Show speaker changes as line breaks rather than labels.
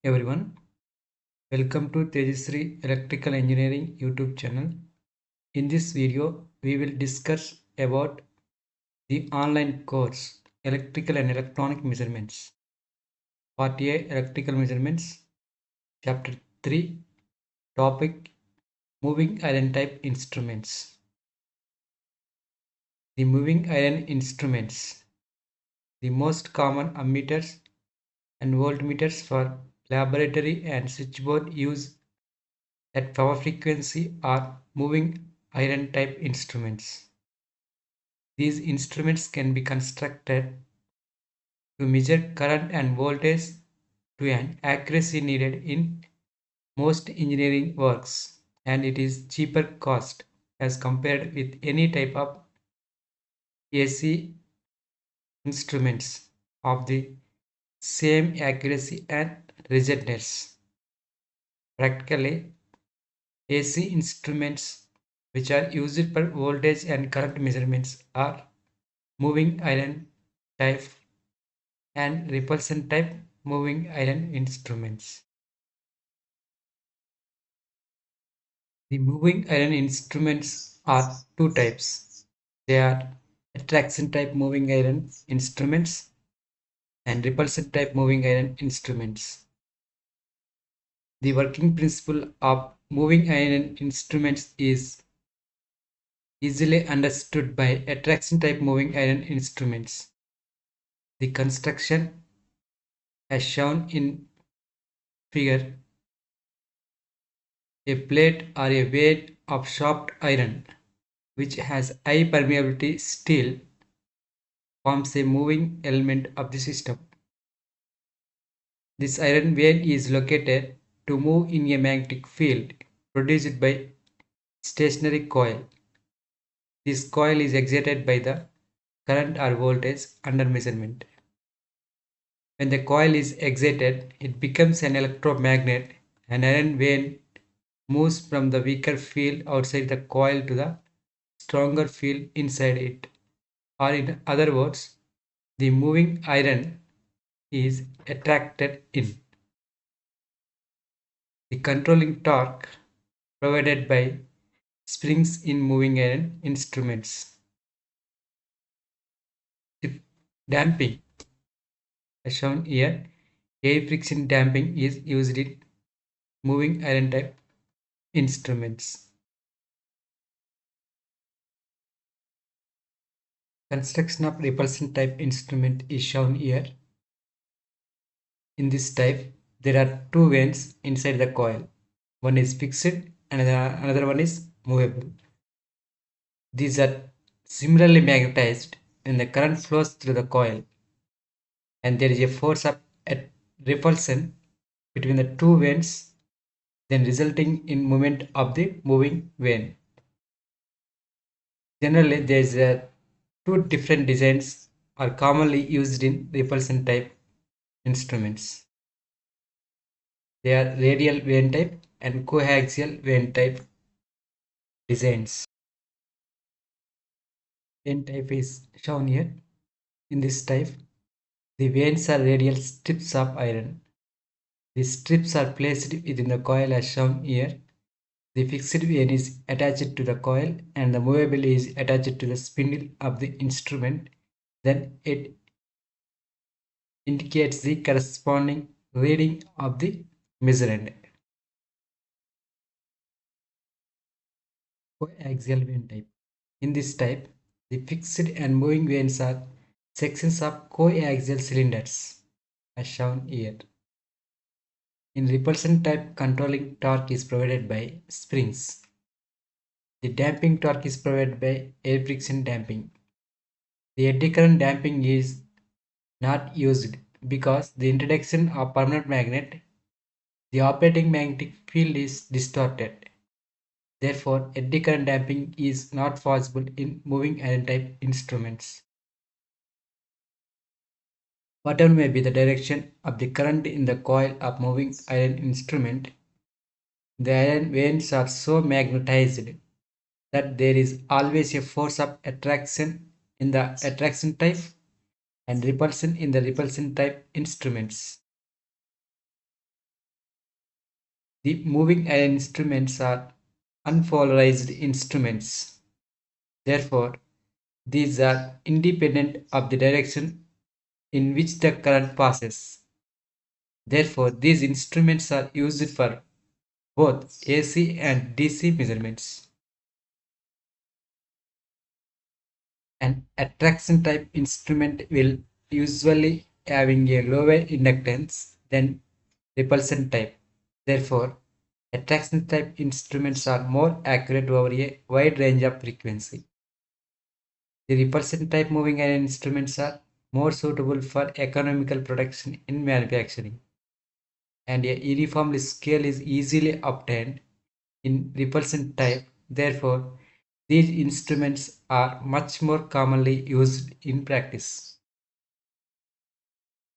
Everyone, welcome to Tejasri Electrical Engineering YouTube channel. In this video, we will discuss about the online course Electrical and Electronic Measurements. Part A Electrical Measurements, Chapter 3, Topic Moving Iron Type Instruments. The moving iron instruments, the most common ammeters and voltmeters for laboratory and switchboard use at power frequency are moving iron type instruments. These instruments can be constructed to measure current and voltage to an accuracy needed in most engineering works, and it is cheaper cost as compared with any type of AC instruments of the same accuracy and rigidness. Practically, AC instruments which are used for voltage and current measurements are moving iron type and repulsion type moving iron instruments. The moving iron instruments are two types. They are attraction type moving iron instruments and repulsion type moving iron instruments. The working principle of moving iron instruments is easily understood by attraction type moving iron instruments. The construction, as shown in figure, a plate or a weight of sharp iron which has high permeability steel forms a moving element of the system. This iron vein is located to move in a magnetic field produced by stationary coil. This coil is excited by the current or voltage under measurement. When the coil is excited, it becomes an electromagnet. An iron vein moves from the weaker field outside the coil to the stronger field inside it. Or in other words, the moving iron is attracted in. The controlling torque provided by springs in moving iron instruments. If damping, as shown here, air friction damping is used in moving iron type instruments. Construction of repulsion type instrument is shown here. In this type, there are two vanes inside the coil. One is fixed and another one is movable. These are similarly magnetized when the current flows through the coil, and there is a force of repulsion between the two vanes, then resulting in movement of the moving vane. Generally, there is two different designs are commonly used in repulsion type instruments. They are radial vane type and coaxial vane type designs. Vane type is shown here. In this type, the vanes are radial strips of iron. These strips are placed within the coil as shown here. The fixed vane is attached to the coil and the movable is attached to the spindle of the instrument. Then it indicates the corresponding reading of the measurand. Coaxial vane type. In this type, the fixed and moving vanes are sections of coaxial cylinders as shown here. In repulsion type, controlling torque is provided by springs. The damping torque is provided by air friction damping. The eddy current damping is not used because the introduction of permanent magnet, the operating magnetic field is distorted. Therefore, eddy current damping is not possible in moving iron type instruments. Whatever may be the direction of the current in the coil of moving iron instrument, the iron vanes are so magnetized that there is always a force of attraction in the attraction type and repulsion in the repulsion type instruments. The moving iron instruments are unpolarized instruments. Therefore, these are independent of the direction in which the current passes. Therefore, these instruments are used for both AC and DC measurements. An attraction type instrument will usually having a lower inductance than repulsion type. Therefore, attraction type instruments are more accurate over a wide range of frequency. The repulsion type moving iron instruments are more suitable for economical production in manufacturing, and a uniform scale is easily obtained in repulsion type. Therefore, these instruments are much more commonly used in practice.